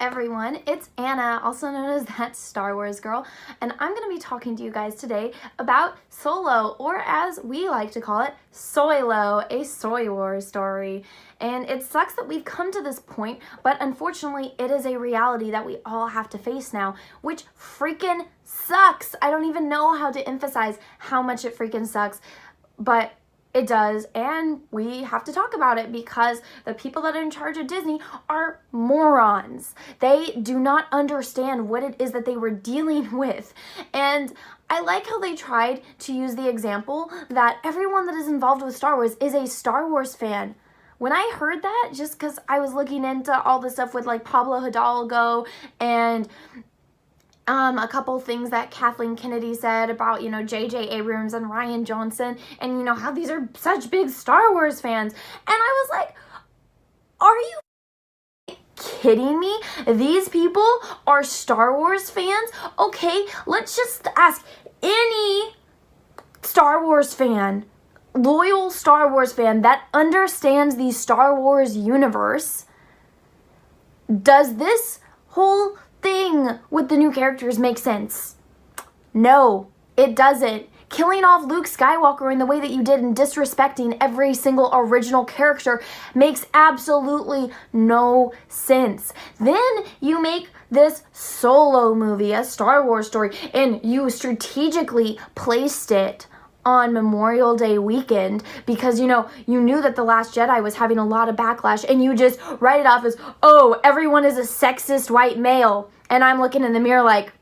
everyone, it's Anna, also known as That Star Wars Girl, and I'm going to be talking to you guys today about Solo, or as we like to call it, Soilo, a Soy Wars story. And it sucks that we've come to this point, but unfortunately it is a reality that we all have to face now, which freaking sucks. I don't even know how to emphasize how much it freaking sucks, but it does, and we have to talk about it because the people that are in charge of Disney are morons. They do not understand what it is that they were dealing with. And I like how they tried to use the example that everyone that is involved with Star Wars is a Star Wars fan. When I heard that, just because I was looking into all the stuff with like Pablo Hidalgo and a couple things that Kathleen Kennedy said about, J.J. Abrams and Rian Johnson and, how these are such big Star Wars fans. And I was like, are you kidding me? These people are Star Wars fans? Okay, let's just ask any Star Wars fan, loyal Star Wars fan that understands the Star Wars universe. Does this whole thing with the new characters make sense? No, it doesn't. Killing off Luke Skywalker in the way that you did and disrespecting every single original character makes absolutely no sense. Then you make this Solo movie, a Star Wars story, and you strategically placed it on Memorial Day weekend because, you knew that The Last Jedi was having a lot of backlash, and you just write it off as, oh, everyone is a sexist white male. And I'm looking in the mirror like,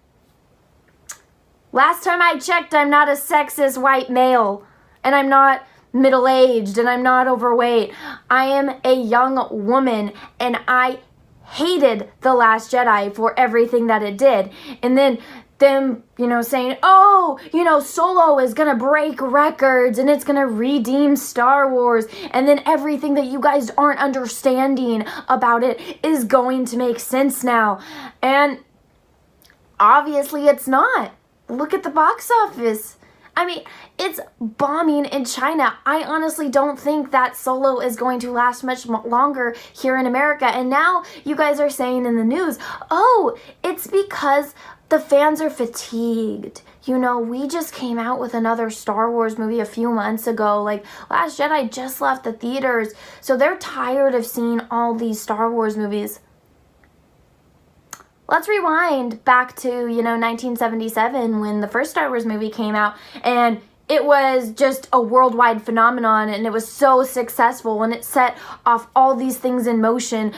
last time I checked, I'm not a sexist white male. And I'm not middle-aged, and I'm not overweight. I am a young woman, and I hated The Last Jedi for everything that it did. And then them, saying, oh, Solo is going to break records and it's going to redeem Star Wars. And then everything that you guys aren't understanding about it is going to make sense now. And obviously it's not. Look at the box office. I mean, it's bombing in China. I honestly don't think that Solo is going to last much longer here in America. And now you guys are saying in the news, oh, it's because the fans are fatigued. We just came out with another Star Wars movie a few months ago. Like, Last Jedi just left the theaters. So they're tired of seeing all these Star Wars movies. Let's rewind back to, 1977 when the first Star Wars movie came out, and it was just a worldwide phenomenon, and it was so successful, and it set off all these things in motion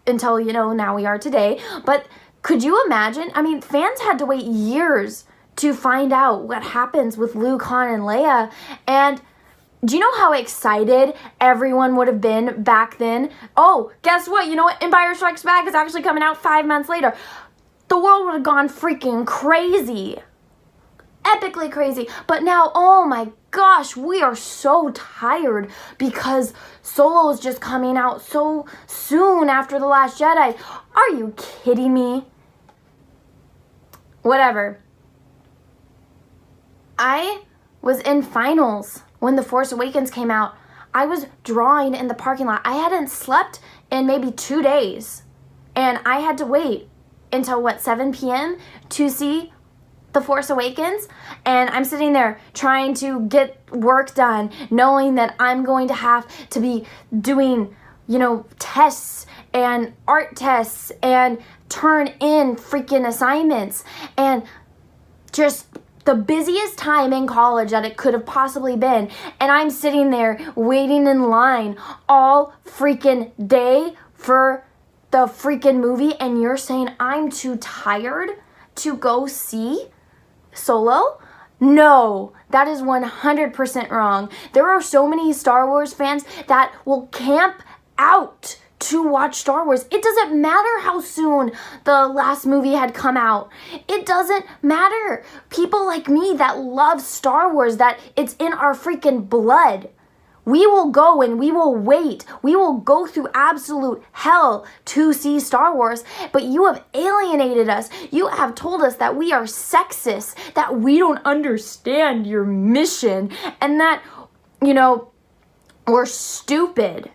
until, now we are today. But could you imagine? I mean, fans had to wait years to find out what happens with Luke, Han, and Leia, and do you know how excited everyone would have been back then? Oh, guess what? You know what? Empire Strikes Back is actually coming out 5 months later. The world would have gone freaking crazy. Epically crazy. But now, oh my gosh, we are so tired because Solo is just coming out so soon after The Last Jedi. Are you kidding me? Whatever. I was in finals when The Force Awakens came out. I was drawing in the parking lot. I hadn't slept in maybe 2 days. And I had to wait until, 7 p.m. to see The Force Awakens. And I'm sitting there trying to get work done, knowing that I'm going to have to be doing, tests and art tests and turn in freaking assignments. And just the busiest time in college that it could have possibly been. And I'm sitting there waiting in line all freaking day for the freaking movie, and you're saying I'm too tired to go see Solo? No, that is 100% wrong. There are so many Star Wars fans that will camp out to watch Star Wars. It doesn't matter how soon the last movie had come out. It doesn't matter. People like me that love Star Wars, that it's in our freaking blood. We will go and we will wait. We will go through absolute hell to see Star Wars, but you have alienated us. You have told us that we are sexist, that we don't understand your mission, and that, we're stupid.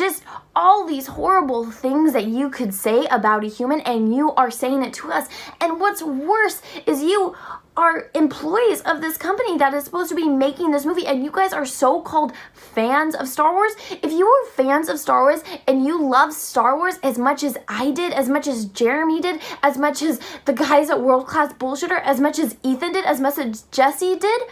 just all these horrible things that you could say about a human, and you are saying it to us. And what's worse is you are employees of this company that is supposed to be making this movie, and you guys are so-called fans of Star Wars. If you were fans of Star Wars and you love Star Wars as much as I did, as much as Jeremy did, as much as the guys at World Class Bullshitter, as much as Ethan did, as much as Jesse did,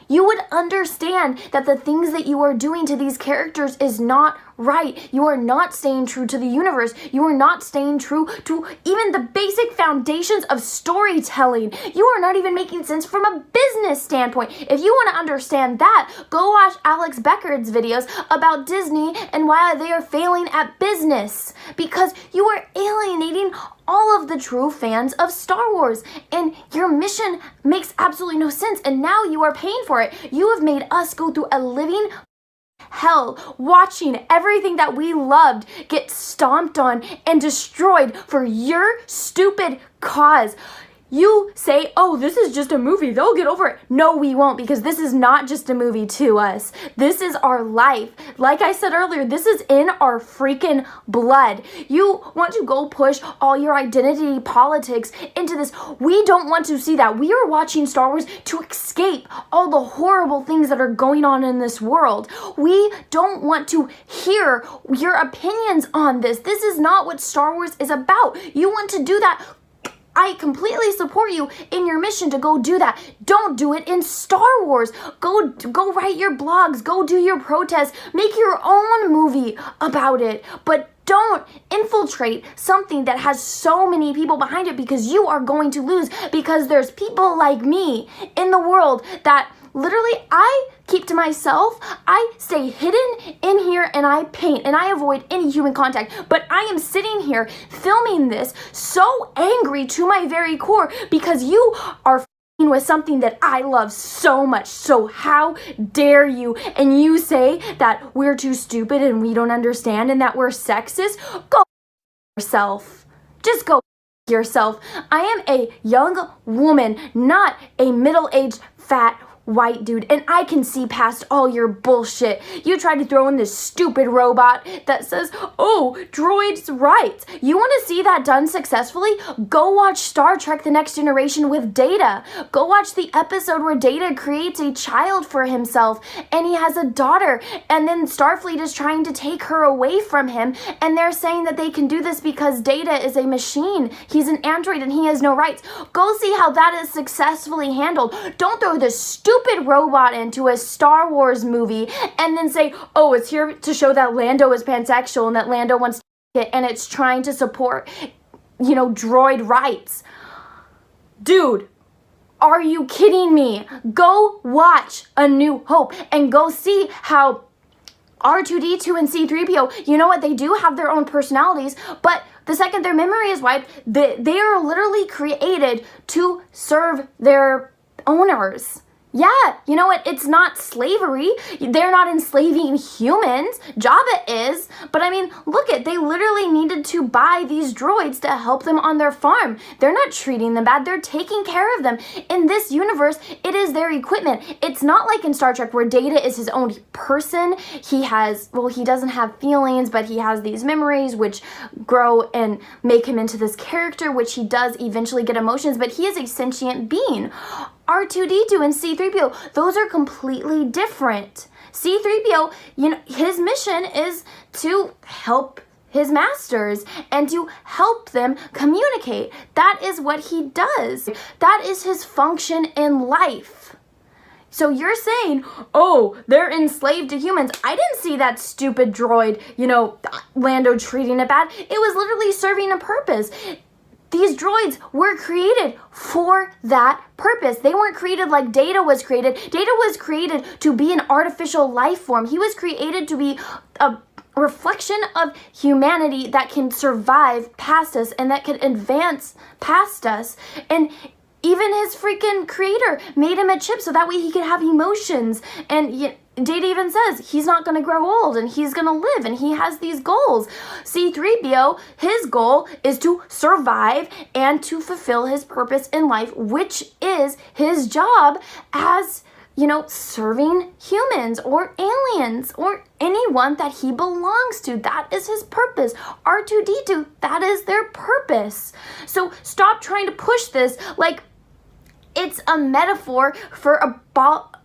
you would understand that the things that you are doing to these characters is not right. You are not staying true to the universe. You are not staying true to even the basic foundations of storytelling. You are not even making sense from a business standpoint. If you want to understand that, go watch Alex Beckard's videos about Disney and why they are failing at business. Because you are alienating all of the true fans of Star Wars, and your mission makes absolutely no sense, and now you are paying for it. You have made us go through a living hell watching everything that we loved get stomped on and destroyed for your stupid cause. You say, oh, this is just a movie, they'll get over it. No, we won't, because this is not just a movie to us. This is our life. Like I said earlier, this is in our freaking blood. You want to go push all your identity politics into this. We don't want to see that. We are watching Star Wars to escape all the horrible things that are going on in this world. We don't want to hear your opinions on this. This is not what Star Wars is about. You want to do that. I completely support you in your mission to go do that. Don't do it in Star Wars. Go write your blogs. Go do your protests. Make your own movie about it. But don't infiltrate something that has so many people behind it, because you are going to lose, because there's people like me in the world that literally I keep to myself. I stay hidden in here and I paint and I avoid any human contact. But I am sitting here filming this so angry to my very core because you are f***ing with something that I love so much. So how dare you? And you say that we're too stupid and we don't understand and that we're sexist? Go yourself. Just go yourself. I am a young woman, not a middle-aged fat white dude, and I can see past all your bullshit. You tried to throw in this stupid robot that says, oh, droids' rights. You want to see that done successfully? Go watch Star Trek The Next Generation with Data. Go watch the episode where Data creates a child for himself and he has a daughter, and then Starfleet is trying to take her away from him, and they're saying that they can do this because Data is a machine. He's an android and he has no rights. Go see how that is successfully handled. Don't throw this stupid robot into a Star Wars movie and then say, oh, it's here to show that Lando is pansexual and that Lando wants to it and it's trying to support, droid rights. Dude, are you kidding me? Go watch A New Hope and go see how R2-D2 and C-3PO, you know what, they do have their own personalities, but the second their memory is wiped, they are literally created to serve their owners. Yeah, you know what? It's not slavery. They're not enslaving humans. Jabba is. But I mean, look it. They literally needed to buy these droids to help them on their farm. They're not treating them bad. They're taking care of them. In this universe, it is their equipment. It's not like in Star Trek where Data is his own person. He doesn't have feelings, but he has these memories which grow and make him into this character, which he does eventually get emotions, but he is a sentient being. R2-D2 and C-3PO, those are completely different. C-3PO, his mission is to help his masters and to help them communicate. That is what he does. That is his function in life. So you're saying, oh, they're enslaved to humans. I didn't see that stupid droid, Lando treating it bad. It was literally serving a purpose. These droids were created for that purpose. They weren't created like Data was created. Data was created to be an artificial life form. He was created to be a reflection of humanity that can survive past us and that can advance past us. And even his freaking creator made him a chip so that way he could have emotions. And Data even says he's not going to grow old and he's going to live and he has these goals. C-3PO, his goal is to survive and to fulfill his purpose in life, which is his job as serving humans or aliens or anyone that he belongs to. That is his purpose. R2-D2, that is their purpose. So stop trying to push this like it's a metaphor for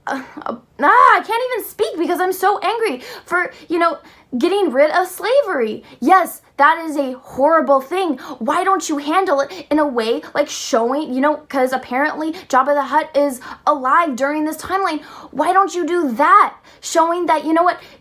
I can't even speak because I'm so angry for, getting rid of slavery. Yes, that is a horrible thing. Why don't you handle it in a way like showing, because apparently Jabba the Hutt is alive during this timeline. Why don't you do that? Showing that,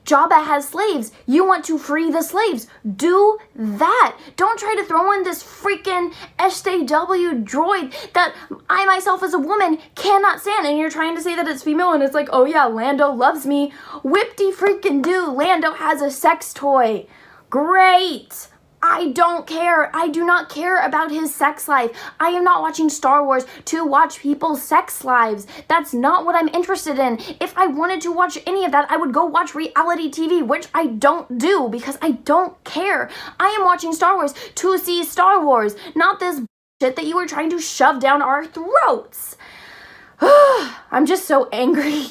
Jabba has slaves. You want to free the slaves. Do that. Don't try to throw in this freaking SJW droid that I myself as a woman cannot stand. And you're trying to say that it's female and it's like, oh yeah, Lando loves me. Whipty freaking do. Lando has a sex toy. Great. I don't care. I do not care about his sex life. I am not watching Star Wars to watch people's sex lives. That's not what I'm interested in. If I wanted to watch any of that, I would go watch reality TV, which I don't do because I don't care. I am watching Star Wars to see Star Wars, not this shit that you were trying to shove down our throats. I'm just so angry.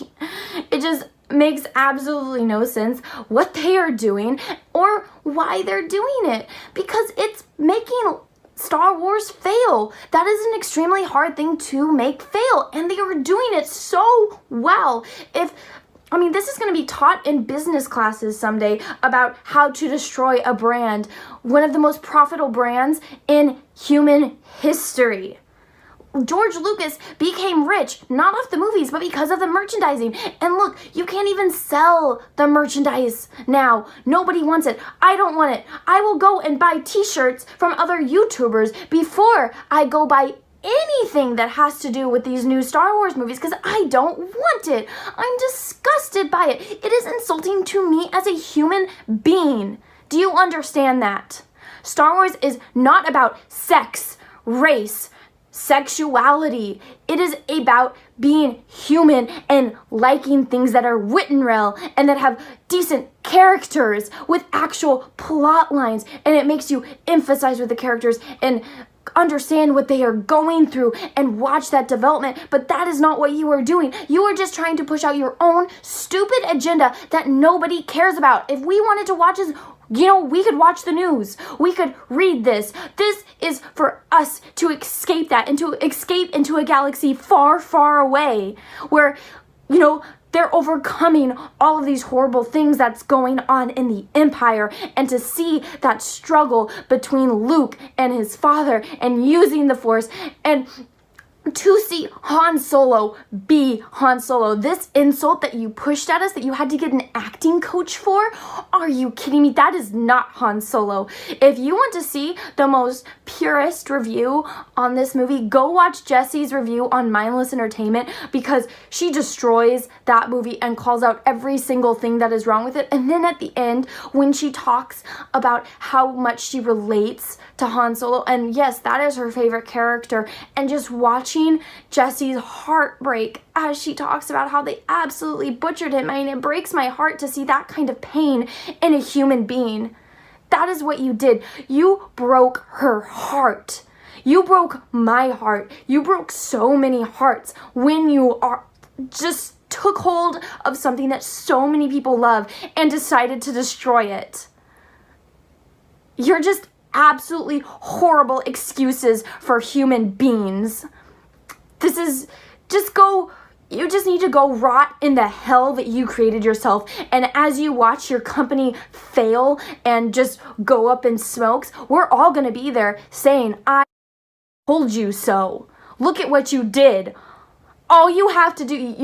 It just makes absolutely no sense what they are doing or why they're doing it, because it's making Star Wars fail. That is an extremely hard thing to make fail, and they are doing it so well. This is going to be taught in business classes someday about how to destroy a brand, one of the most profitable brands in human history. George Lucas became rich, not off the movies, but because of the merchandising. And look, you can't even sell the merchandise now. Nobody wants it. I don't want it. I will go and buy t-shirts from other YouTubers before I go buy anything that has to do with these new Star Wars movies because I don't want it. I'm disgusted by it. It is insulting to me as a human being. Do you understand that? Star Wars is not about sex, race, sexuality. It is about being human and liking things that are written well and that have decent characters with actual plot lines, and it makes you emphasize with the characters and understand what they are going through and watch that development. But that is not what you are doing. You are just trying to push out your own stupid agenda that nobody cares about. If we wanted to watch this, we could watch the news. We could read this. This is for us to escape that and to escape into a galaxy far, far away where, they're overcoming all of these horrible things that's going on in the Empire, and to see that struggle between Luke and his father and using the Force, and to see Han Solo be Han Solo. This insult that you pushed at us, that you had to get an acting coach for? Are you kidding me? That is not Han Solo. If you want to see the most purest review on this movie, go watch Jessie's review on Mindless Entertainment, because she destroys that movie and calls out every single thing that is wrong with it. And then at the end, when she talks about how much she relates to Han Solo, and yes, that is her favorite character, and just watching Jessie's heartbreak as she talks about how they absolutely butchered him. It breaks my heart to see that kind of pain in a human being. That is what you did. You broke her heart. You broke my heart. You broke so many hearts when you just took hold of something that so many people love and decided to destroy it. You're just absolutely horrible excuses for human beings. This is you just need to go rot in the hell that you created yourself. And as you watch your company fail and just go up in smokes, we're all going to be there saying, I told you so. Look at what you did. All you have to do,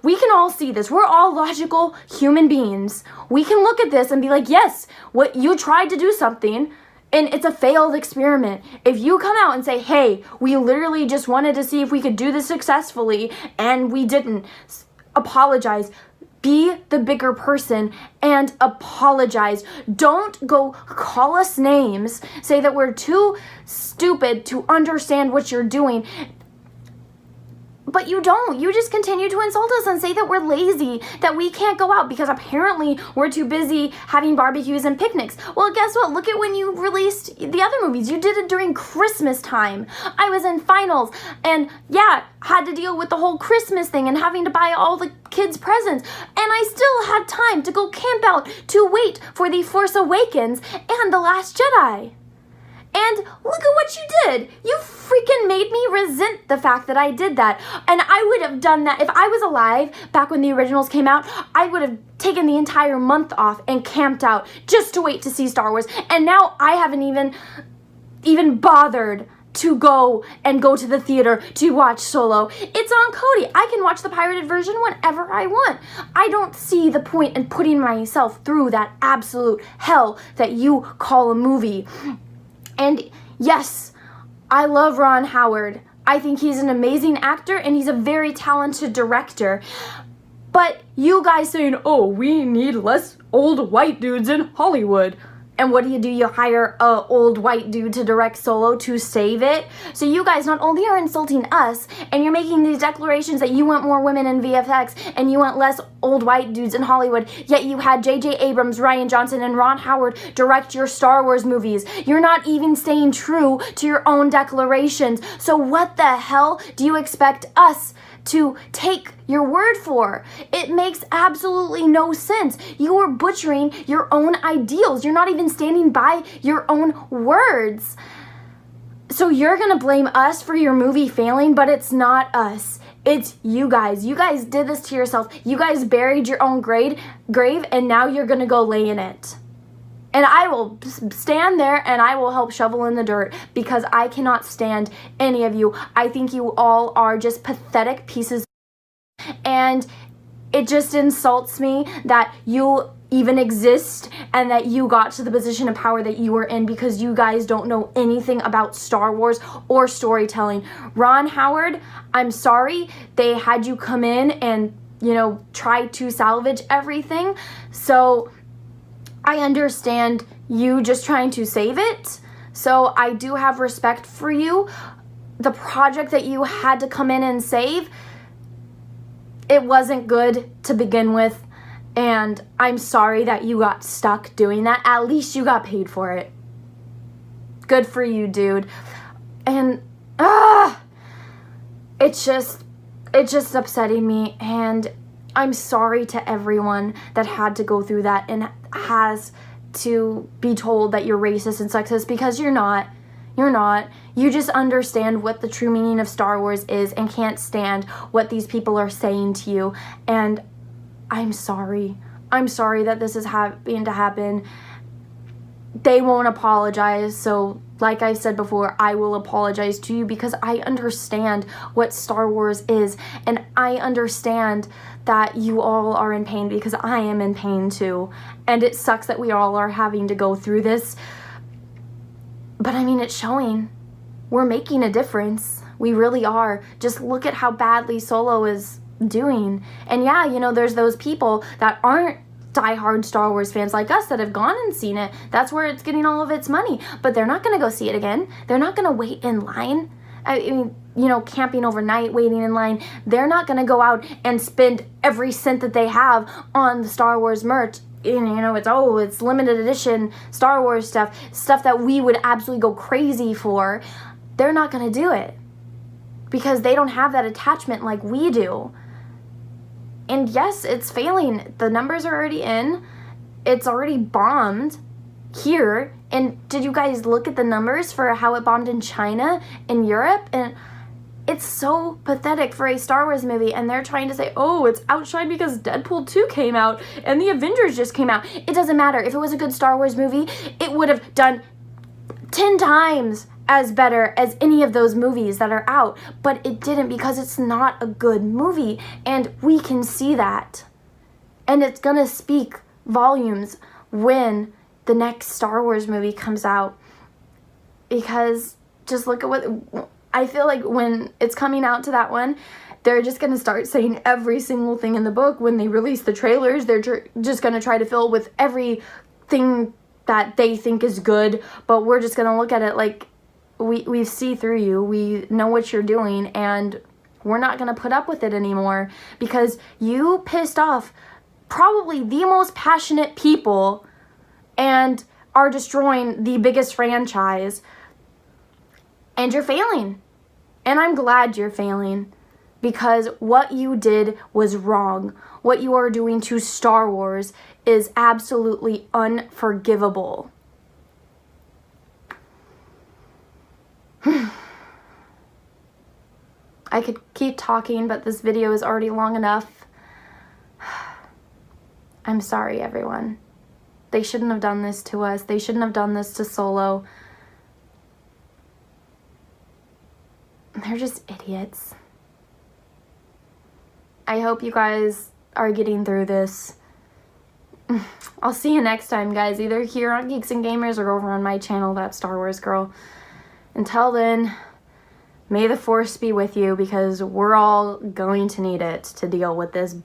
we can all see this. We're all logical human beings. We can look at this and be like, yes, what you tried to do something, and it's a failed experiment. If you come out and say, hey, we literally just wanted to see if we could do this successfully and we didn't, apologize. Be the bigger person and apologize. Don't go call us names, say that we're too stupid to understand what you're doing. But you don't. You just continue to insult us and say that we're lazy, that we can't go out because apparently we're too busy having barbecues and picnics. Well, guess what? Look at when you released the other movies. You did it during Christmas time. I was in finals and yeah, had to deal with the whole Christmas thing and having to buy all the kids presents. And I still had time to go camp out to wait for The Force Awakens and The Last Jedi. And look at what you did. You freaking made me resent the fact that I did that. And I would have done that if I was alive back when the originals came out. I would have taken the entire month off and camped out just to wait to see Star Wars. And now I haven't even bothered to go to the theater to watch Solo. It's on Cody. I can watch the pirated version whenever I want. I don't see the point in putting myself through that absolute hell that you call a movie. And yes, I love Ron Howard. I think he's an amazing actor and he's a very talented director. But you guys saying, oh, we need less old white dudes in Hollywood. And what do? You hire a old white dude to direct Solo to save it? So you guys not only are insulting us, and you're making these declarations that you want more women in VFX, and you want less old white dudes in Hollywood, yet you had J.J. Abrams, Rian Johnson, and Ron Howard direct your Star Wars movies. You're not even staying true to your own declarations. So what the hell do you expect us to take your word for? It makes absolutely no sense. You are butchering your own ideals. You're not even standing by your own words. So you're gonna blame us for your movie failing, but it's not us. It's you guys. You guys did this to yourself. You guys buried your own grave, and now you're gonna go lay in it. And I will stand there and I will help shovel in the dirt because I cannot stand any of you. I think you all are just pathetic pieces. And it just insults me that you even exist and that you got to the position of power that you were in because you guys don't know anything about Star Wars or storytelling. Ron Howard, I'm sorry. They had you come in and, try to salvage everything. So I understand you just trying to save it, so I do have respect for you. The project that you had to come in and save, it wasn't good to begin with, and I'm sorry that you got stuck doing that. At least you got paid for it. Good for you, dude. And, it's just upsetting me, and I'm sorry to everyone that had to go through that and has to be told that you're racist and sexist, because you're not. You're not. You just understand what the true meaning of Star Wars is and can't stand what these people are saying to you. And I'm sorry. I'm sorry that this is having to happen. They won't apologize, so like I said before, I will apologize to you because I understand what Star Wars is, and I understand that you all are in pain because I am in pain too, and it sucks that we all are having to go through this, but I mean, it's showing. We're making a difference. We really are. Just look at how badly Solo is doing. And yeah, there's those people that aren't diehard Star Wars fans like us that have gone and seen it. That's where it's getting all of its money. But they're not going to go see it again. They're not going to wait in line. I mean, camping overnight, waiting in line. They're not going to go out and spend every cent that they have on the Star Wars merch. It's limited edition Star Wars stuff that we would absolutely go crazy for. They're not going to do it because they don't have that attachment like we do. And yes, it's failing. The numbers are already in. It's already bombed here. And did you guys look at the numbers for how it bombed in China, in Europe? And it's so pathetic for a Star Wars movie. And they're trying to say, oh, it's outshined because Deadpool 2 came out and the Avengers just came out. It doesn't matter. If it was a good Star Wars movie, it would have done 10 times as better as any of those movies that are out, but it didn't because it's not a good movie, and we can see that. And it's gonna speak volumes when the next Star Wars movie comes out, because just look at what I feel like when it's coming out to that one, they're just gonna start saying every single thing in the book. When they release the trailers, they're just gonna try to fill with everything that they think is good, but we're just gonna look at it like we see through you. We know what you're doing, and We're not going to put up with it anymore because you pissed off probably the most passionate people and are destroying the biggest franchise. And you're failing. And I'm glad you're failing because what you did was wrong. What you are doing to Star Wars is absolutely unforgivable. I could keep talking, but this video is already long enough. I'm sorry, everyone. They shouldn't have done this to us. They shouldn't have done this to Solo. They're just idiots. I hope you guys are getting through this. I'll see you next time, guys, either here on Geeks and Gamers or over on my channel, That Star Wars Girl. Until then, may the Force be with you because we're all going to need it to deal with this